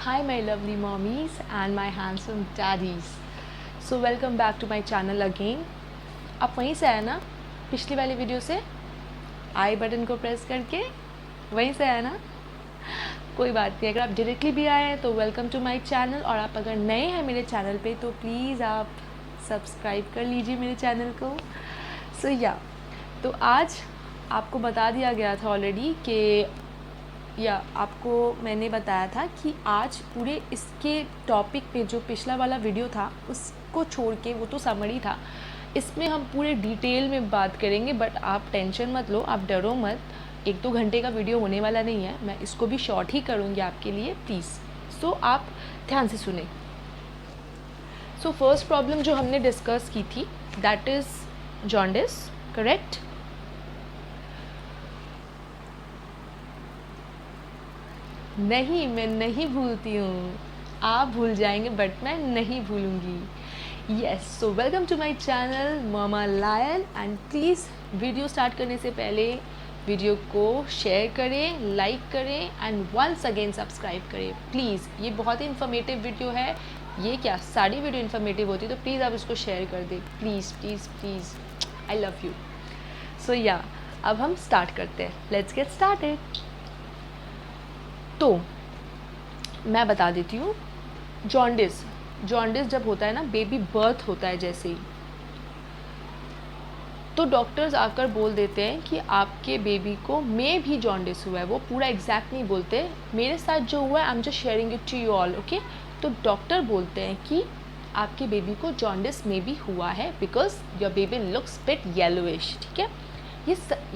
Hi my lovely mommies and my handsome daddies. So welcome back to my channel again. आप वहीं से आए ना पिछली वाली वीडियो से, आई बटन को प्रेस करके वहीं से आए ना. कोई बात नहीं, अगर आप डायरेक्टली भी आए हैं तो वेलकम टू माय चैनल, और आप अगर नए हैं मेरे चैनल पे तो प्लीज़ आप सब्सक्राइब कर लीजिए मेरे चैनल को. तो आज आपको बता दिया गया था ऑलरेडी कि आपको मैंने बताया था कि आज पूरे इसके टॉपिक पे जो पिछला वाला वीडियो था उसको छोड़ के, वो तो समरी था, इसमें हम पूरे डिटेल में बात करेंगे. बट आप टेंशन मत लो, आप डरो मत, 1-2 घंटे का वीडियो होने वाला नहीं है. मैं इसको भी शॉर्ट ही करूँगी आपके लिए, प्लीज़. सो आप ध्यान से सुने. सो फर्स्ट प्रॉब्लम जो हमने डिस्कस की थी दैट इज़ जॉन्डिस, करेक्ट. नहीं, मैं नहीं भूलती हूँ. आप भूल जाएंगे बट मैं नहीं भूलूँगी. Yes, so welcome to my channel Mama Lion. And please video start करने से पहले वीडियो को शेयर करें, लाइक करें एंड वंस अगेन सब्सक्राइब करें प्लीज़. ये बहुत ही इन्फॉर्मेटिव वीडियो है. ये क्या, सारी वीडियो इन्फॉर्मेटिव होती है, तो प्लीज़ आप इसको शेयर कर दें please please please. I love you. So अब हम स्टार्ट करते हैं. Let's get started. तो मैं बता देती हूँ, जॉन्डिस जब होता है ना, बेबी बर्थ होता है जैसे ही, तो डॉक्टर्स आकर बोल देते हैं कि आपके बेबी को में भी जॉन्डिस हुआ है. वो पूरा एग्जैक्ट नहीं बोलते, मेरे साथ जो हुआ है I am just sharing it to you all, okay. तो डॉक्टर बोलते हैं कि आपके बेबी को जॉन्डिस में भी हुआ है because your baby looks bit yellowish. ठीक है,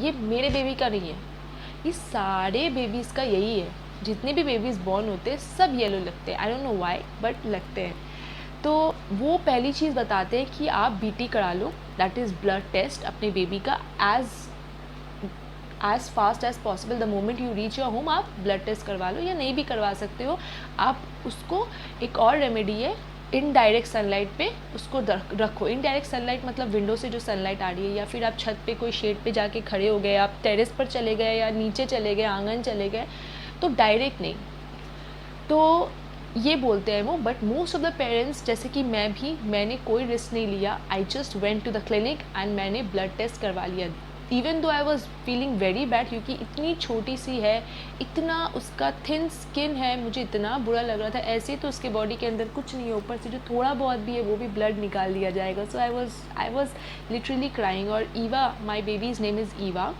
ये मेरे बेबी का नहीं है, ये सारे बेबीज़ का यही है. जितने भी बेबीज़ बॉर्न होते हैं सब येलो लगते हैं. I don't know why but लगते हैं. तो वो पहली चीज़ बताते हैं कि आप बीटी करा लो, दैट इज़ ब्लड टेस्ट अपने बेबी का as fast as possible. The moment you reach your home आप ब्लड टेस्ट करवा लो, या नहीं भी करवा सकते हो आप. उसको एक और रेमेडी है, इनडायरेक्ट सनलाइट पे उसको रखो. इनडायरेक्ट सनलाइट मतलब विंडो से जो सनलाइट आ रही है, या फिर आप छत पे कोई शेड पे जाके खड़े हो गए, आप टेरेस पर चले गए या नीचे चले गए, आंगन चले गए, तो डायरेक्ट नहीं. तो ये बोलते हैं वो. But most of the parents, जैसे कि मैंने कोई रिस्क नहीं लिया. I just went to the clinic and मैंने ब्लड टेस्ट करवा लिया. Even though I was feeling very bad, क्योंकि इतनी छोटी सी है, इतना उसका थिन स्किन है, मुझे इतना बुरा लग रहा था. ऐसे तो उसके बॉडी के अंदर कुछ नहीं है, ऊपर से जो थोड़ा बहुत भी है वो भी ब्लड निकाल दिया जाएगा. So I was literally crying. और Eva, my baby's name is Eva.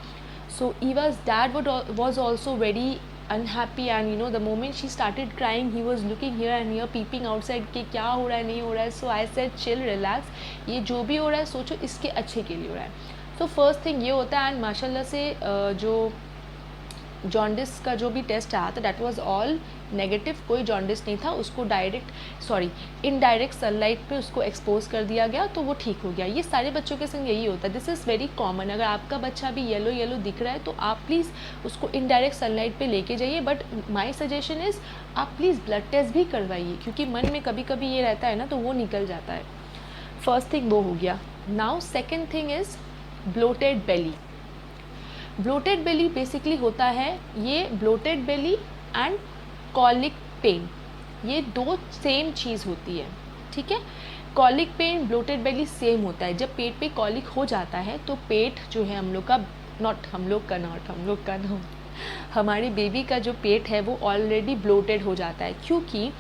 So Eva's dad was also very unhappy, and you know the moment she started crying he was looking here and here, peeping outside कि क्या हो रहा है नहीं हो रहा है. So I said chill, relax, ये जो भी हो रहा है सोचो इसके अच्छे के लिए हो रहा है. So first thing ये होता है. एंड माशाल्लाह से जो जॉन्डिस का जो भी टेस्ट आया था दैट वाज ऑल नेगेटिव. कोई जॉन्डिस नहीं था. उसको इनडायरेक्ट सनलाइट पे उसको एक्सपोज कर दिया गया तो वो ठीक हो गया. ये सारे बच्चों के संग यही होता है. This is very common. अगर आपका बच्चा भी येलो दिख रहा है तो आप प्लीज़ उसको इनडायरेक्ट सनलाइट पे लेके जाइए. बट माय सजेशन इज़ आप प्लीज़ ब्लड टेस्ट भी करवाइए, क्योंकि मन में कभी कभी ये रहता है ना, तो वो निकल जाता है. फर्स्ट थिंग वो हो गया. Now second thing is bloated belly. Bloated belly basically होता है, ये bloated belly and colic pain, ये दो सेम चीज़ होती है. ठीक है, colic pain, bloated belly same होता है. जब पेट पे कॉलिक हो जाता है तो पेट जो है हमारे बेबी का जो पेट है वो ऑलरेडी ब्लोटेड हो जाता है. क्योंकि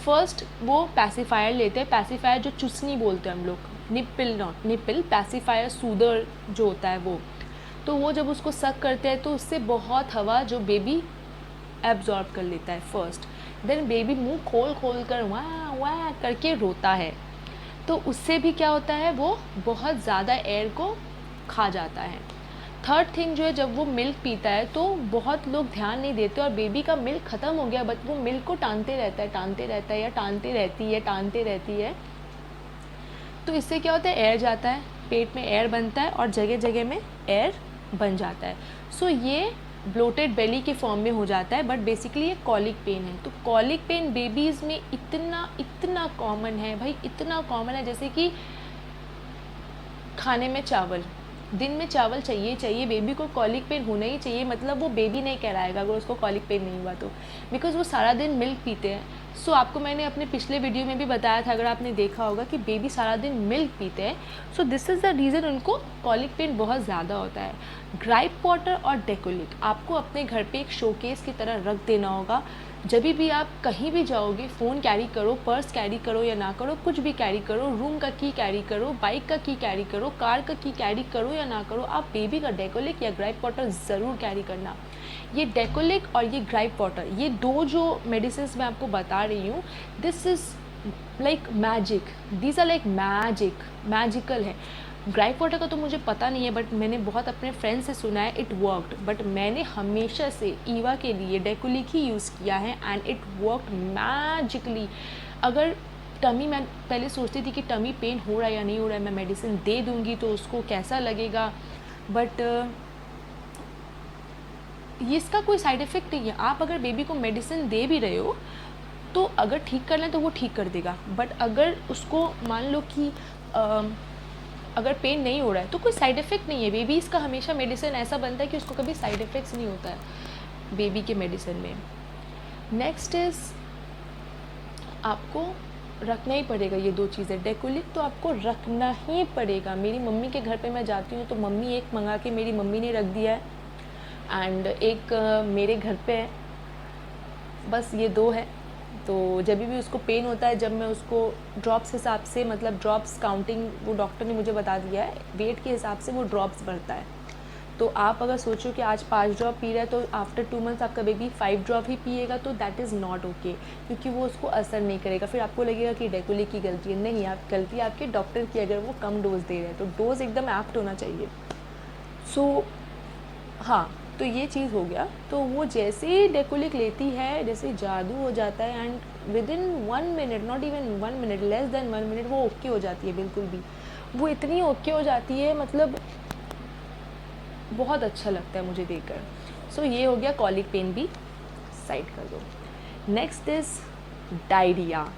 फर्स्ट वो पैसिफायर लेते हैं. पैसिफायर जो चुसनी बोलते हैं हम लोग, निप्पल पैसिफायर सूदर जो होता है वो. तो वो जब उसको सक करते हैं तो उससे बहुत हवा जो बेबी एब्जॉर्ब कर लेता है फर्स्ट. देन बेबी मुंह खोल कर वाह वाह करके रोता है. तो उससे भी क्या होता है, वो बहुत ज़्यादा एयर को खा जाता है. थर्ड थिंग जो है, जब वो मिल्क पीता है तो बहुत लोग ध्यान नहीं देते और बेबी का मिल्क ख़त्म हो गया बट वो मिल्क को टानते रहता है या टानते रहती है. तो इससे क्या होता है, एयर जाता है, पेट में एयर बनता है और जगह जगह में एयर बन जाता है. सो ये ब्लोटेड बेली के फॉर्म में हो जाता है. बट बेसिकली ये कॉलिक पेन है. तो कॉलिक पेन बेबीज़ में इतना कॉमन है भाई, इतना कॉमन है. जैसे कि खाने में चावल, दिन में चावल चाहिए, बेबी को कॉलिक पेन होना ही चाहिए. मतलब वो बेबी नहीं कहलाएगा अगर उसको कॉलिक पेन नहीं हुआ तो, बिकॉज वो सारा दिन मिल्क पीते हैं. सो आपको मैंने अपने पिछले वीडियो में भी बताया था, अगर आपने देखा होगा, कि बेबी सारा दिन मिल्क पीते हैं, सो दिस इज़ द रीज़न उनको कॉलिक पेन बहुत ज़्यादा होता है। ग्राइप वाटर और डेकोलिक आपको अपने घर पे एक शोकेस की तरह रख देना होगा। जब भी आप कहीं भी जाओगे, फ़ोन कैरी करो, पर्स कैरी करो या ना करो, कुछ भी कैरी करो, रूम का की कैरी करो, बाइक का की कैरी करो, कार का की कैरी करो या ना करो, आप बेबी का डेकोलिक या ग्राइप वाटर ज़रूर कैरी करना। ये डेकोलिक और ये ग्राइप वाटर, ये दो जो मेडिसिन मैं आपको बता रही हूँ, this is like magic, these are like magical है। ग्राइप वाटर का तो मुझे पता नहीं है, बट मैंने बहुत अपने फ्रेंड से सुना है इट वर्कड, बट मैंने हमेशा से ईवा के लिए डेकोलिक ही यूज़ किया है एंड इट वर्कड मैजिकली। अगर टमी, मैं पहले सोचती थी कि टमी पेन हो रहा है या नहीं हो रहा है, मैं मेडिसिन दे दूँगी तो उसको कैसा लगेगा, बट ये इसका कोई साइड इफ़ेक्ट नहीं है। आप अगर बेबी को मेडिसिन दे भी रहे हो तो अगर ठीक कर लें तो वो ठीक कर देगा, बट अगर उसको मान लो कि अगर पेन नहीं हो रहा है तो कोई साइड इफ़ेक्ट नहीं है। बेबीज़ का हमेशा मेडिसिन ऐसा बनता है कि उसको कभी साइड इफ़ेक्ट्स नहीं होता है बेबी के मेडिसिन में। नेक्स्ट इज़ आपको रखना ही पड़ेगा ये दो चीज़ें, डेकोलिक तो आपको रखना ही पड़ेगा। मेरी मम्मी के घर पे मैं जाती हूँ तो मम्मी एक मंगा के मेरी मम्मी ने रख दिया है एंड एक मेरे घर पे है, बस ये दो है। तो जब भी उसको पेन होता है, जब मैं उसको ड्रॉप्स हिसाब से, मतलब ड्रॉप्स काउंटिंग वो डॉक्टर ने मुझे बता दिया है, वेट के हिसाब से वो ड्रॉप्स बढ़ता है। तो आप अगर सोचो कि आज 5 ड्रॉप पी रहा है तो आफ्टर 2 मंथ्स आपका बेबी 5 ड्रॉप ही पिएगा, तो दैट इज़ नॉट ओके, क्योंकि वो उसको असर नहीं करेगा। फिर आपको लगेगा कि डेकोलिक की गलती है, नहीं, आप गलती आपके डॉक्टर की, अगर वो कम डोज दे रहे हैं तो डोज एकदम एप्ट होना चाहिए। सो हाँ, तो ये चीज़ हो गया। तो वो जैसे ही डेकोलिक लेती है, जैसे जादू हो जाता है and with in 1 minute, not even 1 minute, less than 1 minute वो ओके हो जाती है। बिल्कुल भी वो इतनी ओके हो जाती है, मतलब बहुत अच्छा लगता है मुझे देखकर। सो ये हो गया कॉलिक पेन, भी साइड कर दो। Next is diarrhoea.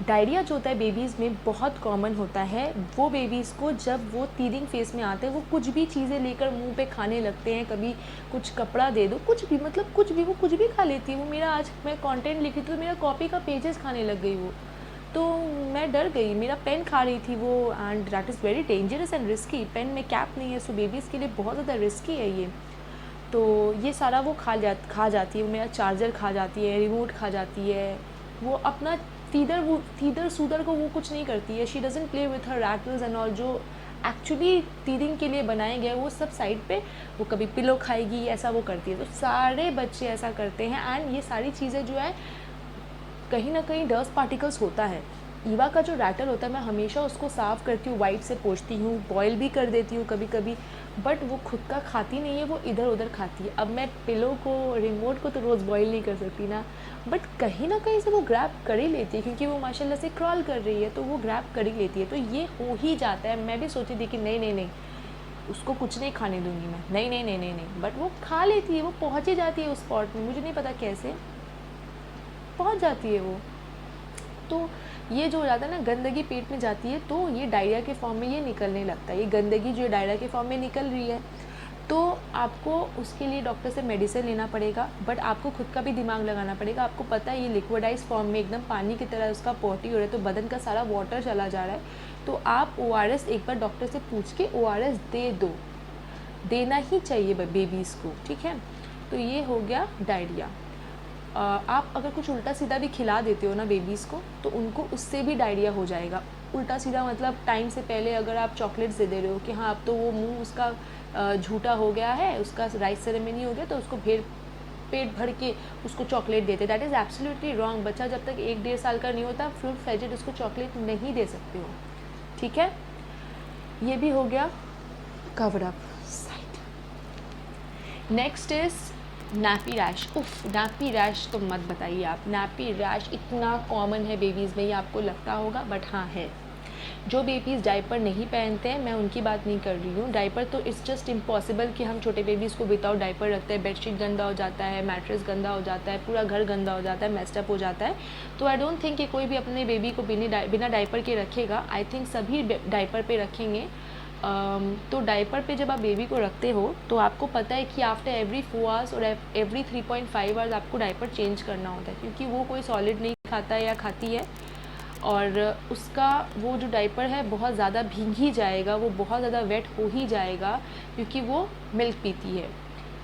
डायरिया जो होता है बेबीज़ में बहुत कॉमन होता है। वो बेबीज़ को जब वो टीदिंग फेज़ में आते हैं, वो कुछ भी चीज़ें लेकर मुंह पे खाने लगते हैं, कभी कुछ कपड़ा दे दो, कुछ भी, मतलब कुछ भी, वो कुछ भी खा लेती है। वो मेरा, आज मैं कंटेंट लिखी तो मेरा कॉपी का पेजेस खाने लग गई वो, तो मैं डर गई। मेरा पेन खा रही थी वो, and that is very dangerous and risky. Pen में कैप नहीं है, सो बेबीज़ के लिए बहुत ज़्यादा रिस्की है ये। तो ये सारा वो खा जाती है। वो मेरा चार्जर खा जाती है, रिमोट खा जाती है। वो अपना फीदर सूदर को वो कुछ नहीं करती है। She doesn't play with her rattles and all, जो एक्चुअली टीदिंग के लिए बनाए गए वो सब साइड पे, वो कभी पिलो खाएगी, ऐसा वो करती है। तो सारे बच्चे ऐसा करते हैं एंड ये सारी चीज़ें जो है कहीं ना कहीं डस्ट पार्टिकल्स होता है। ईवा का जो रैटल होता है, मैं हमेशा उसको साफ़ करती हूँ, वाइप से पोंछती हूँ, बॉयल भी कर देती हूँ कभी कभी, बट वो खुद का खाती नहीं है, वो इधर उधर खाती है। अब मैं पिलो को, रिमोट को तो रोज़ बॉयल नहीं कर सकती ना, बट कहीं ना कहीं से वो ग्रैब कर ही लेती है, क्योंकि वो माशाल्लाह से क्रॉल कर रही है, तो वो ग्रैब कर ही लेती है। तो ये हो ही जाता है। मैं भी सोची थी कि नहीं, उसको कुछ नहीं खाने दूंगी मैं, नहीं, बट वो खा लेती है, वो पहुँच ही जाती है उस स्पॉट में, मुझे नहीं पता कैसे पहुँच जाती है वो। तो ये जो हो जाता है ना, गंदगी पेट में जाती है, तो ये डायरिया के फॉर्म में ये निकलने लगता है। ये गंदगी जो है डायरिया के फॉर्म में निकल रही है, तो आपको उसके लिए डॉक्टर से मेडिसिन लेना पड़ेगा, बट आपको खुद का भी दिमाग लगाना पड़ेगा। आपको पता है ये लिक्विडाइज फॉर्म में एकदम पानी की तरह उसका पॉटी हो रहा है, तो बदन का सारा वाटर चला जा रहा है। तो आप ORS एक बार डॉक्टर से पूछ के ORS दे दो, देना ही चाहिए बेबीज़ को, ठीक है। तो ये हो गया डायरिया। आप अगर कुछ उल्टा सीधा भी खिला देते हो ना बेबीज़ को, तो उनको उससे भी डायरिया हो जाएगा। उल्टा सीधा मतलब टाइम से पहले अगर आप चॉकलेट्स दे रहे हो कि हाँ अब तो वो मुंह उसका झूठा हो गया है, उसका राइस सेरेमनी हो गया, तो उसको पेट भर के उसको चॉकलेट देते, दैट इज़ एब्सोल्युटली रॉन्ग। बच्चा जब तक 1-1.5 साल का नहीं होता, फ्रूट फेजेड उसको चॉकलेट नहीं दे सकते हो, ठीक है। ये भी हो गया cover up side. Next is nappy rash. उफ, नैपी रैश तो मत बताइए आप। नैपी रैश इतना कॉमन है बेबीज़ में, ये आपको लगता होगा, बट हाँ है। जो बेबीज़ डायपर नहीं पहनते हैं, मैं उनकी बात नहीं कर रही हूँ। डायपर तो इट्स जस्ट इम्पॉसिबल कि हम छोटे बेबीज़ को विदाउट डायपर रखते हैं। बेडशीट गंदा हो जाता है, मैट्रेस गंदा हो जाता है, पूरा घर गंदा हो जाता है, मेस्टअप हो जाता है। तो आई डोंट थिंक कि कोई भी अपने बेबी को बिना डायपर के रखेगा। आई थिंक सभी डायपर पे रखेंगे। तो डायपर पे जब आप बेबी को रखते हो तो आपको पता है कि आफ्टर एवरी 4 आवर्स और एवरी 3.5 आवर्स आपको डायपर चेंज करना होता है, क्योंकि वो कोई सॉलिड नहीं खाता है या खाती है, और उसका वो जो डायपर है बहुत ज़्यादा भीग ही जाएगा, वो बहुत ज़्यादा वेट हो ही जाएगा क्योंकि वो मिल्क पीती है।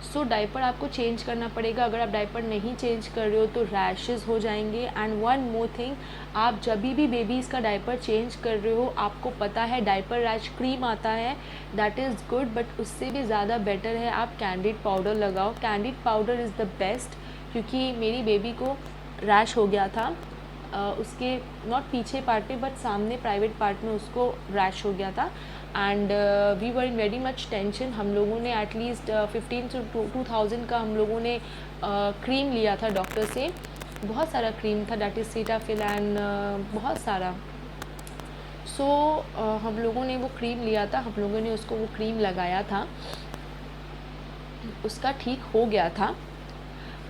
सो डायपर आपको चेंज करना पड़ेगा। अगर आप डायपर नहीं चेंज कर रहे हो तो रैशेज़ हो जाएंगे। एंड वन मोर थिंग, आप जब भी बेबीज़ का डायपर चेंज कर रहे हो, आपको पता है डायपर रैश क्रीम आता है, दैट इज़ गुड, बट उससे भी ज़्यादा बेटर है आप कैंडिड पाउडर लगाओ। Candid powder is the best, क्योंकि मेरी बेबी को रैश हो गया था, उसके नॉट पीछे पार्ट में बट सामने प्राइवेट पार्ट में उसको रैश हो गया था। And we were in very much tension. हम लोगों ने एटलीस्ट 15 to 2000 का हम लोगों ने क्रीम लिया था डॉक्टर से, बहुत सारा क्रीम था, डैट इज़ सीटाफिल एंड बहुत सारा। सो हम लोगों ने वो क्रीम लिया था, हम लोगों ने उसको वो क्रीम लगाया था, उसका ठीक हो गया था,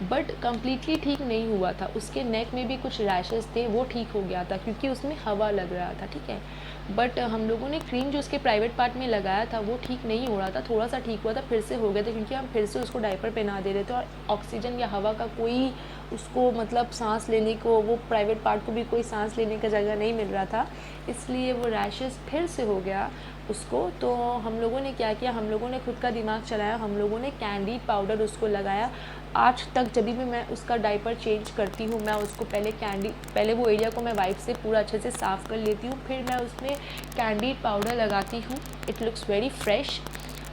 बट कम्प्लीटली ठीक नहीं हुआ था। उसके नेक में भी कुछ रैशेस थे, वो ठीक हो गया था क्योंकि उसमें हवा लग रहा था, ठीक है। बट हम लोगों ने क्रीम जो उसके प्राइवेट पार्ट में लगाया था वो ठीक नहीं हो रहा था, थोड़ा सा ठीक हुआ था, फिर से हो गया था क्योंकि हम फिर से उसको डायपर पहना दे रहे थे और ऑक्सीजन या हवा का कोई उसको मतलब सांस लेने को, वो प्राइवेट पार्ट को भी कोई सांस लेने का जगह नहीं मिल रहा था, इसलिए वो रैशेस फिर से हो गया उसको। तो हम लोगों ने क्या किया, हम लोगों ने खुद का दिमाग चलाया, हम लोगों ने कैंडी पाउडर उसको लगाया। आज तक जब भी मैं उसका डायपर चेंज करती हूँ, मैं उसको पहले वो एरिया को मैं वाइप से पूरा अच्छे से साफ़ कर लेती हूँ, फिर मैं उसमें कैंडीड पाउडर लगाती हूँ, it looks very fresh,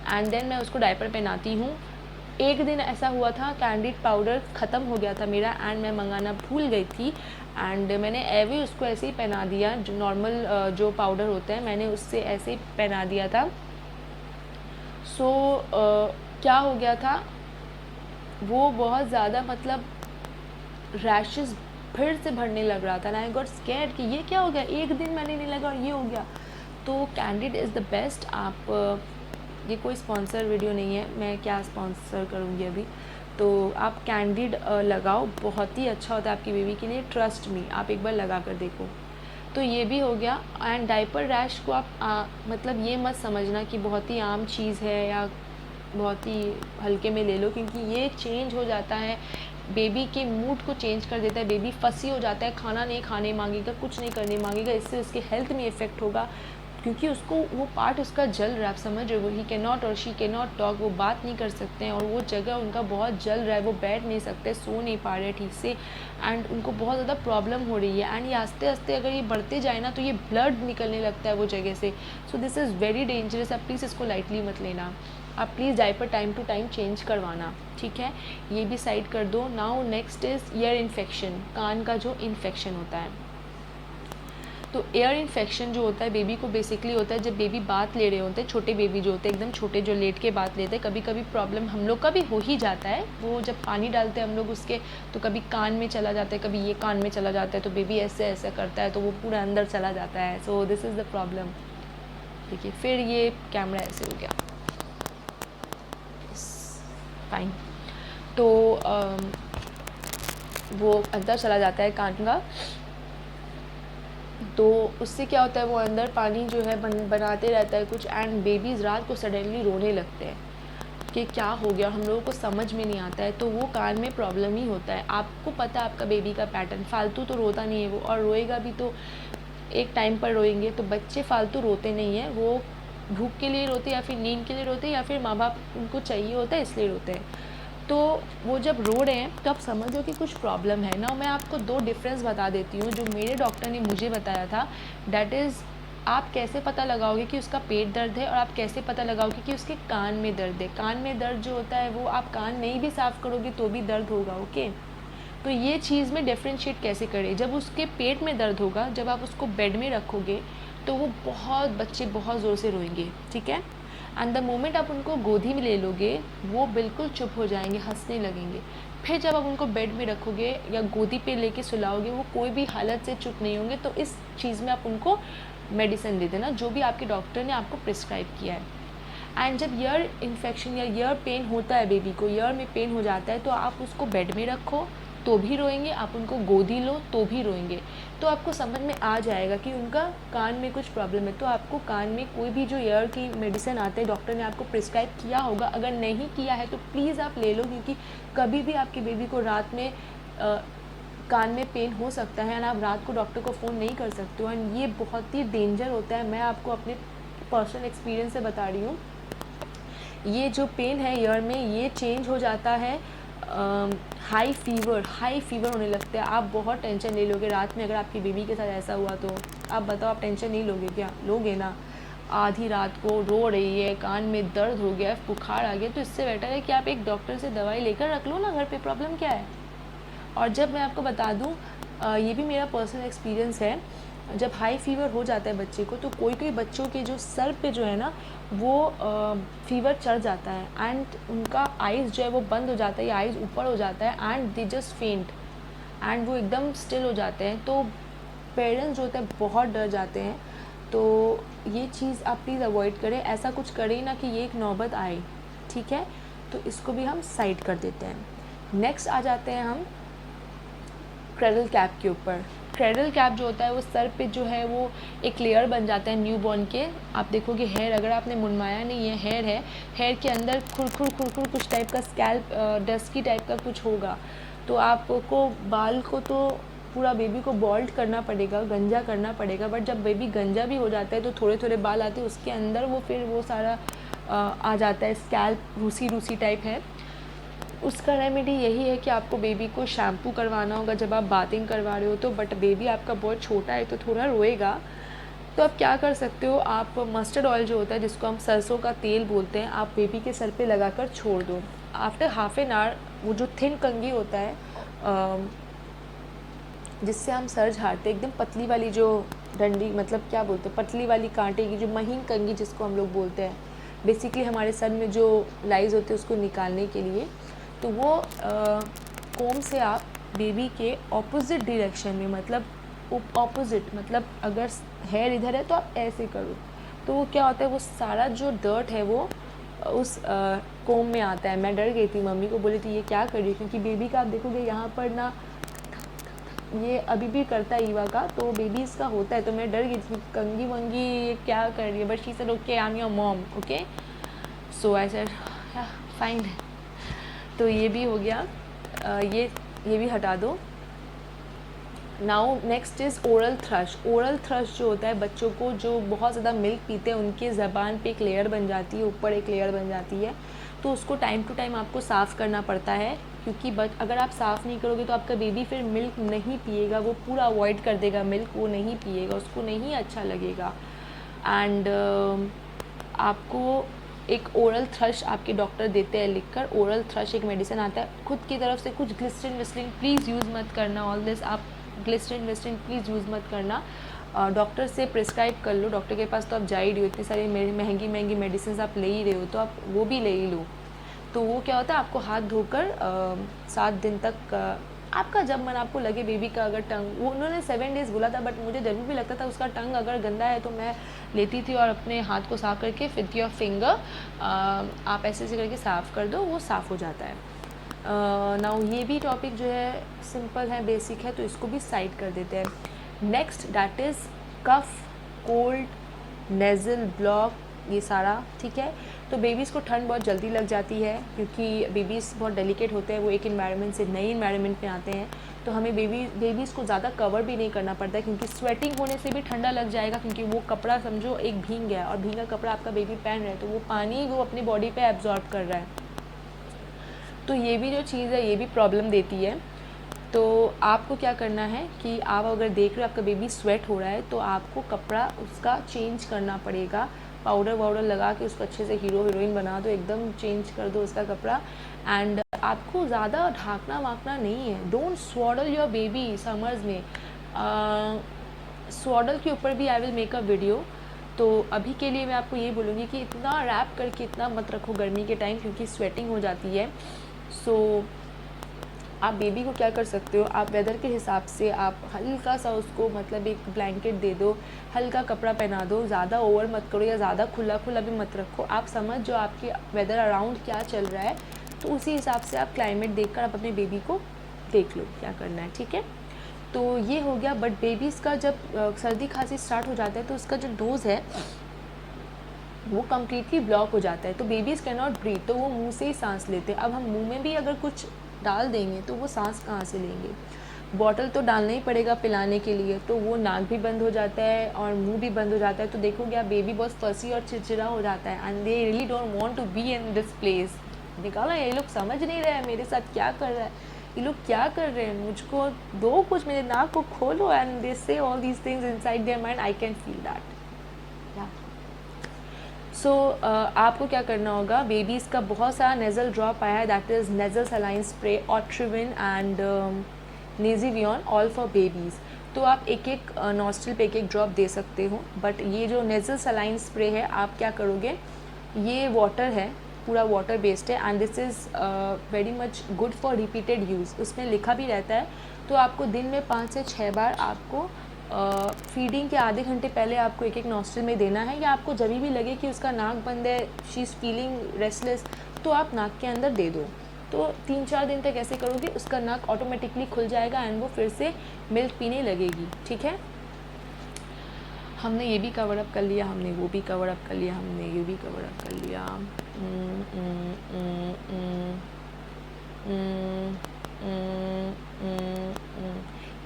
and then मैं उसको डायपर पहनाती हूँ। एक दिन ऐसा हुआ था, कैंडीड पाउडर ख़त्म हो गया था मेरा एंड मैं मंगाना भूल गई थी, एंड मैंने एवी उसको ऐसे ही पहना दिया, जो नॉर्मल जो पाउडर होता है मैंने उससे ऐसे ही पहना दिया था। सो क्या हो गया था, वो बहुत ज़्यादा मतलब रैशेस फिर से भरने लग रहा था ना। आई गॉट स्कैर्ड कि ये क्या हो गया, एक दिन मैंने नहीं लगा और ये हो गया। तो कैंडिड इज़ द बेस्ट। आप ये कोई स्पॉन्सर वीडियो नहीं है, मैं क्या स्पॉन्सर करूँगी अभी, तो आप कैंडिड लगाओ, बहुत ही अच्छा होता है आपकी बेबी के लिए, ट्रस्ट मी, आप एक बार लगा कर देखो। तो ये भी हो गया। एंड डायपर रैश को आप मतलब ये मत समझना कि बहुत ही आम चीज़ है या बहुत ही हल्के में ले लो, क्योंकि ये चेंज हो जाता है, बेबी के मूड को चेंज कर देता है, बेबी फंसी हो जाता है, खाना नहीं खाने मांगेगा, कुछ नहीं करने मांगेगा, इससे उसके हेल्थ में इफ़ेक्ट होगा, क्योंकि उसको वो पार्ट उसका जल रहा है, आप समझ रहे हो, ही कैन नॉट और शी कैन नॉट टॉक, वो बात नहीं कर सकते हैं और वो जगह उनका बहुत जल रहा है, वो बैठ नहीं सकते, सो नहीं पा रहे ठीक से, एंड उनको बहुत ज़्यादा प्रॉब्लम हो रही है। एंड ये आस्ते आस्ते अगर ये बढ़ते जाए ना तो ये ब्लड निकलने लगता है वो जगह से। So this is very dangerous, आप प्लीज़ इसको लाइटली मत लेना, आप please diaper time to time change करवाना, ठीक है। ये भी साइड कर दो। Now next is ear infection, कान का जो इन्फेक्शन होता है। तो एयर इन्फेक्शन जो होता है बेबी को बेसिकली होता है जब बेबी बात ले रहे होते हैं, छोटे बेबी जो होते हैं एकदम छोटे, जो लेट के बात लेते हैं, कभी कभी प्रॉब्लम हम लोग का भी हो ही जाता है, वो जब पानी डालते हैं हम लोग उसके, तो कभी कान में चला जाता है, कभी ये कान में चला जाता है, तो बेबी ऐसे ऐसे करता है तो वो पूरा अंदर चला जाता है। सो दिस इज़ द प्रॉब्लम। देखिए फिर ये कैमरा ऐसे हो गया, फाइन। तो वो अंदर चला जाता है कान का, तो उससे क्या होता है, वो अंदर पानी जो है बनाते रहता है कुछ, एंड बेबीज़ रात को सडनली रोने लगते हैं कि क्या हो गया, हम लोगों को समझ में नहीं आता है, तो वो कान में प्रॉब्लम ही होता है। आपको पता है आपका बेबी का पैटर्न, फालतू तो रोता नहीं है वो, और रोएगा भी तो एक टाइम पर रोएंगे, तो बच्चे फालतू रोते नहीं हैं, वो भूख के लिए रोते या फिर नींद के लिए रोते या फिर माँ बाप उनको चाहिए होता है इसलिए रोते हैं। तो वो जब रो रहे हैं तो आप समझो कि कुछ प्रॉब्लम है ना। मैं आपको दो डिफरेंस बता देती हूँ जो मेरे डॉक्टर ने मुझे बताया था, डैट इज़ आप कैसे पता लगाओगे कि उसका पेट दर्द है और आप कैसे पता लगाओगे कि उसके कान में दर्द है। कान में दर्द जो होता है वो आप कान नहीं भी साफ़ करोगे तो भी दर्द होगा, ओके। तो ये चीज़ में डिफ्रेंशिएट कैसे करें, जब उसके पेट में दर्द होगा, जब आप उसको बेड में रखोगे तो वो बच्चे बहुत ज़ोर से रोएंगे, ठीक है। एंड द मोमेंट आप उनको गोदी में ले लोगे वो बिल्कुल चुप हो जाएंगे, हंसने लगेंगे। फिर जब आप उनको बेड में रखोगे या गोदी पे लेके सुलाओगे वो कोई भी हालत से चुप नहीं होंगे। तो इस चीज़ में आप उनको मेडिसिन दे देना जो भी आपके डॉक्टर ने आपको प्रिस्क्राइब किया है। एंड जब ईयर इन्फेक्शन या ईयर पेन होता है, बेबी को ईयर में पेन हो जाता है, तो आप उसको बेड में रखो तो भी रोएंगे, आप उनको गोदी लो तो भी रोएंगे। तो आपको समझ में आ जाएगा कि उनका कान में कुछ प्रॉब्लम है। तो आपको कान में कोई भी जो ईयर की मेडिसिन आते हैं डॉक्टर ने आपको प्रिस्क्राइब किया होगा, अगर नहीं किया है तो प्लीज़ आप ले लो, क्योंकि कभी भी आपके बेबी को रात में कान में पेन हो सकता है एंड आप रात को डॉक्टर को फ़ोन नहीं कर सकते हो, एंड ये बहुत ही डेंजर होता है। मैं आपको अपने पर्सनल एक्सपीरियंस से बता रही हूँ। ये जो पेन है ईयर में, ये चेंज हो जाता है हाई फीवर होने लगता है। आप बहुत टेंशन ले लोगे रात में। अगर आपकी बेबी के साथ ऐसा हुआ तो आप बताओ, आप टेंशन नहीं लोगे क्या? लोगे ना। आधी रात को रो रही है, कान में दर्द हो गया, बुखार आ गया, तो इससे बेटर है कि आप एक डॉक्टर से दवाई लेकर रख लो ना घर पे। प्रॉब्लम क्या है? और जब मैं आपको बता दूँ, ये भी मेरा पर्सनल एक्सपीरियंस है, जब हाई फीवर हो जाता है बच्चे को, तो कोई बच्चों के जो सर पे जो है ना वो फीवर चढ़ जाता है एंड उनका आइज़ जो है वो बंद हो जाता है या आइज़ ऊपर हो जाता है एंड दे जस्ट फेंट एंड वो एकदम स्टिल हो जाते हैं। तो पेरेंट्स जो होते हैं बहुत डर जाते हैं। तो ये चीज़ आप प्लीज़ अवॉइड करें, ऐसा कुछ करें ना कि ये एक नौबत आए, ठीक है? तो इसको भी हम साइड कर देते हैं। नेक्स्ट आ जाते हैं हम क्रेडल कैप के ऊपर। क्रेडल कैप जो होता है वो सर पे जो है वो एक लेयर बन जाता है न्यूबॉर्न के। आप देखोगे हेयर, अगर आपने मुंडवाया नहीं है, हेयर है, हेयर के अंदर खुरखुर कुछ टाइप का स्कैल्प डस्की टाइप का कुछ होगा। तो आपको बाल को तो पूरा बेबी को बॉल्ड करना पड़ेगा, गंजा करना पड़ेगा। बट जब बेबी गंजा भी हो जाता है तो थोड़े थोड़े बाल आते हैं उसके अंदर, वो फिर वो सारा आ जाता है, स्कैल्प रूसी टाइप है। उसका रेमेडी यही है कि आपको बेबी को शैम्पू करवाना होगा जब आप बाथिंग करवा रहे हो तो। बट बेबी आपका बहुत छोटा है तो थोड़ा रोएगा, तो आप क्या कर सकते हो, आप मस्टर्ड ऑयल जो होता है जिसको हम सरसों का तेल बोलते हैं, आप बेबी के सर पे लगाकर छोड़ दो। आफ्टर हाफ एन आवर वो जो थिन कंघी होता है जिससे हम सर झाड़ते, एकदम पतली वाली जो डंडी, मतलब क्या बोलते हैं, पतली वाली कांटे की जो महीन कंघी जिसको हम लोग बोलते हैं, बेसिकली हमारे सर में जो लाइज होते हैं उसको निकालने के लिए। तो वो कोम से आप बेबी के ऑपोजिट डायरेक्शन में, मतलब ऑपोजिट, मतलब अगर हेयर इधर है तो आप ऐसे करो, तो वो क्या होता है, वो सारा जो डर्ट है वो उस कोम में आता है। मैं डर गई थी, मम्मी को बोली थी ये क्या कर रही है, क्योंकि बेबी का आप देखोगे यहाँ पर ना ये अभी भी करता है ईवा का, तो बेबी इसका होता है। तो मैं डर गई थी कंगी वंगी ये क्या कर रही है, but she said okay I am your mom, okay. So I said fine. तो ये भी हो गया, ये भी हटा दो। Now next is oral thrush. Oral thrush जो होता है, बच्चों को जो बहुत ज़्यादा मिल्क पीते हैं उनके ज़बान पे एक लेयर बन जाती है, ऊपर एक लेयर बन जाती है, तो उसको टाइम टू टाइम आपको साफ़ करना पड़ता है। क्योंकि अगर आप साफ़ नहीं करोगे तो आपका बेबी फिर मिल्क नहीं पिएगा, वो पूरा अवॉइड कर देगा मिल्क, वो नहीं पिएगा, उसको नहीं अच्छा लगेगा। एंड आपको एक ओरल थ्रश आपके डॉक्टर देते हैं लिखकर। ओरल थ्रश एक मेडिसिन आता है, खुद की तरफ से कुछ ग्लिसरीन विस्लिन प्लीज़ यूज़ मत करना। ऑल दिस आप ग्लिसरीन विस्लिन प्लीज़ यूज़ मत करना। डॉक्टर से प्रिस्क्राइब कर लो, डॉक्टर के पास तो आप जा ही रही हो, इतनी सारी महंगी मेडिसिन आप ले ही रहे हो, तो आप वो भी ले ही लो। तो वो क्या होता है, आपको हाथ धोकर 7 दिन तक आपका जब मन आपको लगे, बेबी का अगर टंग, वो उन्होंने 7 डेज़ बोला था, बट मुझे जब भी लगता था उसका टंग अगर गंदा है तो मैं लेती थी और अपने हाथ को साफ़ करके विद योर फिंगर आप ऐसे करके साफ़ कर दो, वो साफ़ हो जाता है। नाउ ये भी टॉपिक जो है सिंपल है, बेसिक है, तो इसको भी साइड कर देते हैं। Next that is cough, cold, nasal block, ये सारा ठीक है। तो बेबीज़ को ठंड बहुत जल्दी लग जाती है क्योंकि बेबीज़ बहुत डेलिकेट होते हैं, वो एक इन्वायरमेंट से नई इन्वायरमेंट में आते हैं। तो हमें बेबीज़ को ज़्यादा कवर भी नहीं करना पड़ता है, क्योंकि स्वेटिंग होने से भी ठंडा लग जाएगा, क्योंकि वो कपड़ा समझो एक भीग गया और भीगा कपड़ा आपका बेबी पहन रहा है, तो वो पानी वो अपनी बॉडी पे एब्जॉर्ब कर रहा है। तो ये भी जो चीज़ है ये भी प्रॉब्लम देती है। तो आपको क्या करना है कि आप अगर देख रहे हो आपका बेबी स्वेट हो रहा है तो आपको कपड़ा उसका चेंज करना पड़ेगा। पाउडर वाउडर लगा के उसको अच्छे से हीरोइन बना दो, एकदम चेंज कर दो उसका कपड़ा। एंड आपको ज़्यादा ढाकना वाकना नहीं है। डोंट स्वॉडल योर बेबी समर्स में। स्वॉडल के ऊपर भी I will make a video. तो अभी के लिए मैं आपको ये बोलूँगी कि इतना रैप करके इतना मत रखो गर्मी के टाइम, क्योंकि स्वेटिंग हो जाती है। सो आप बेबी को क्या कर सकते हो, आप वेदर के हिसाब से आप हल्का सा उसको मतलब एक ब्लैंकेट दे दो, हल्का कपड़ा पहना दो, ज़्यादा ओवर मत करो या ज़्यादा खुला भी मत रखो। आप समझ जो आपके वेदर अराउंड क्या चल रहा है, तो उसी हिसाब से आप क्लाइमेट देखकर आप अपने बेबी को देख लो क्या करना है, ठीक है। तो ये हो गया। बट बेबीज़ का जब सर्दी खांसी स्टार्ट हो जाता है तो उसका जो नोज़ है वो कम्प्लीटली ब्लॉक हो जाता है, तो बेबीज़ कैन नॉट ब्रीथ, तो वो मुंह से ही सांस लेते हैं। अब हम मुंह में भी अगर कुछ डाल देंगे तो वो सांस कहाँ से लेंगे। बॉटल तो डालना ही पड़ेगा पिलाने के लिए, तो वो नाक भी बंद हो जाता है और मुंह भी बंद हो जाता है। तो देखोगे आप बेबी बहुत फंसी और चिड़चिड़ा हो जाता है and they really don't want to be in this place. निकाला, ये लोग समझ नहीं रहे हैं मेरे साथ क्या कर रहा है, ये लोग क्या कर रहे हैं, मुझको दो कुछ, मेरे नाक को खोलो। And they see all these things inside their mind, I can feel that. So आपको क्या करना होगा, बेबीज़ का बहुत सारा नेज़ल ड्रॉप आया है, that is nasal saline spray, Otrivin and Nasivion, all for babies. तो आप एक एक नॉस्ट्रिल पे एक एक ड्रॉप दे सकते हो। बट ये जो नेज़ल सलाइन स्प्रे है, आप क्या करोगे, ये वाटर है, पूरा वाटर बेस्ड है and this is very much good for repeated use. उसमें लिखा भी रहता है। तो आपको दिन में 5 से 6 बार आपको फीडिंग के आधे घंटे पहले आपको एक एक नॉस्ट्रिल में देना है, या आपको जब भी लगे कि उसका नाक बंद है, शी इज़ फीलिंग रेस्टलेस, तो आप नाक के अंदर दे दो। तो 3-4 दिन तक ऐसे करोगे, उसका नाक ऑटोमेटिकली खुल जाएगा एंड वो फिर से मिल्क पीने लगेगी। ठीक है, हमने ये भी कवर अप कर लिया, हमने वो भी कवर अप कर लिया, हमने ये भी कवर अप कर लिया।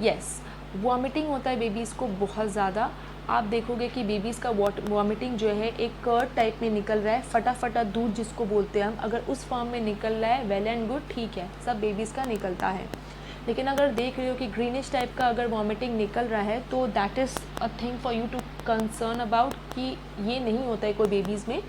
यस, वॉमिटिंग होता है बेबीज़ को बहुत ज़्यादा। आप देखोगे कि बेबीज़ का वॉमिटिंग जो है एक कर्ड टाइप में निकल रहा है, फटाफटा दूध जिसको बोलते हैं हम, अगर उस फॉर्म में निकल रहा है, वेल एंड गुड, ठीक है, सब बेबीज़ का निकलता है। लेकिन अगर देख रहे हो कि ग्रीनिश टाइप का अगर वॉमिटिंग निकल रहा है, तो that is a thing for you to concern about, कि ये नहीं होता है कोई बेबीज़ में।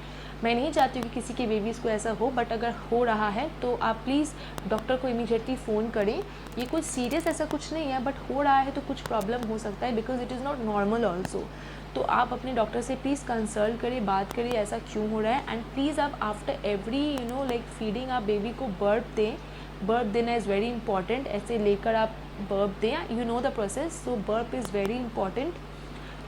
मैं नहीं चाहती हूँ कि किसी के बेबीज़ को ऐसा हो, बट अगर हो रहा है तो आप प्लीज़ डॉक्टर को इमीडिएटली फ़ोन करें। ये कुछ सीरियस ऐसा कुछ नहीं है, बट हो रहा है तो कुछ प्रॉब्लम हो सकता है, because it is not normal also. तो आप अपने डॉक्टर से प्लीज़ कंसल्ट करिए, बात करिए ऐसा क्यों हो रहा है। एंड प्लीज़ आप आफ्टर एवरी लाइक फीडिंग आप बेबी को बर्प दें। बर्प देना इज़ वेरी इंपॉर्टेंट, ऐसे लेकर आप बर्प दें, you know the process. So burp is very important.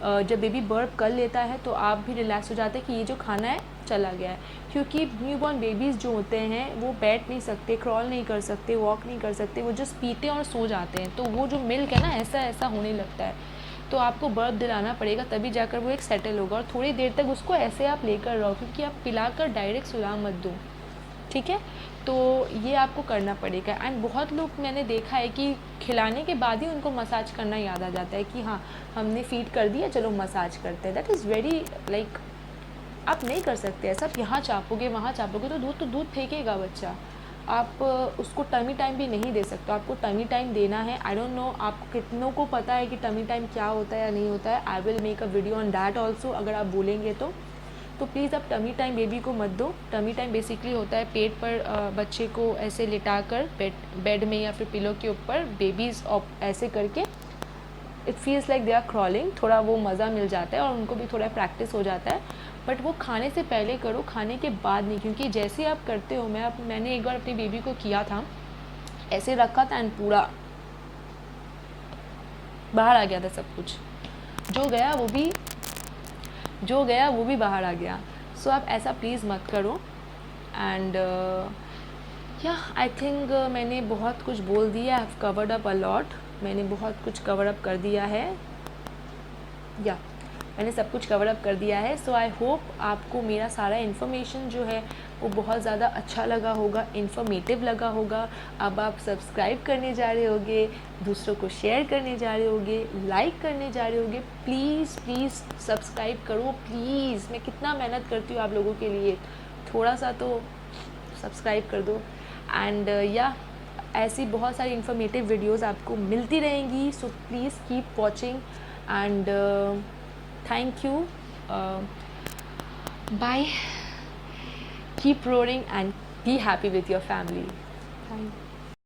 जब बेबी बर्प कर लेता है तो आप भी रिलैक्स हो जाते हैं कि ये जो खाना है चला गया है, क्योंकि न्यूबॉर्न बेबीज़ जो होते हैं वो बैठ नहीं सकते, क्रॉल नहीं कर सकते, वॉक नहीं कर सकते, वो जस्ट पीते और सो जाते हैं। तो वो जो मिल्क है ना, ऐसा ऐसा होने लगता है। तो आपको बर्प दिलाना पड़ेगा, तभी जाकर वो एक सेटल होगा। और थोड़ी देर तक उसको ऐसे आप लेकर रहो, क्योंकि आप पिलाकर डायरेक्ट सुला मत दो। ठीक है, तो ये आपको करना पड़ेगा। एंड बहुत लोग मैंने देखा है कि खिलाने के बाद ही उनको मसाज करना याद आ जाता है कि हाँ हमने फीड कर दिया, चलो मसाज करते हैं। दैट इज़ वेरी लाइक, आप नहीं कर सकते ऐसा। आप यहाँ चापोगे वहाँ चापोगे तो दूध फेंकेगा बच्चा। आप उसको टमी टाइम भी नहीं दे सकते, आपको टमी टाइम देना है। आई डोंट नो आपको कितनों को पता है कि टमी टाइम क्या होता है या नहीं होता है। I will make a video on that also, अगर आप बोलेंगे तो प्लीज़ आप टमी टाइम बेबी को मत दो। टमी टाइम बेसिकली होता है पेट पर बच्चे को ऐसे लिटाकर बेड में या फिर पिलो के ऊपर बेबीज़ ऐसे करके, it feels like they are crawling, थोड़ा वो मज़ा मिल जाता है और उनको भी थोड़ा प्रैक्टिस हो जाता है। बट वो खाने से पहले करो, खाने के बाद नहीं, क्योंकि जैसे आप करते हो, मैंने एक बार अपनी बेबी को किया था, ऐसे रखा था एंड पूरा बाहर आ गया था सब कुछ, जो गया वो भी बाहर आ गया। सो आप ऐसा प्लीज़ मत करो। एंड या आई थिंक मैंने बहुत कुछ बोल दिया, I have covered up a lot, मैंने बहुत कुछ कवर अप कर दिया है, या मैंने सब कुछ कवर अप कर दिया है। सो आई होप आपको मेरा सारा इन्फॉर्मेशन जो है वो बहुत ज़्यादा अच्छा लगा होगा, इन्फॉर्मेटिव लगा होगा। अब आप सब्सक्राइब करने जा रहे होगे, दूसरों को शेयर करने जा रहे होगे, लाइक करने जा रहे होगे। प्लीज़ प्लीज़ सब्सक्राइब करो प्लीज़, मैं कितना मेहनत करती हूँ आप लोगों के लिए, थोड़ा सा तो सब्सक्राइब कर दो। एंड या ऐसी बहुत सारी इन्फॉर्मेटिव वीडियोज़ आपको मिलती रहेंगी। So please keep watching and thank you. Bye. Keep roaring and be happy with your family. Bye.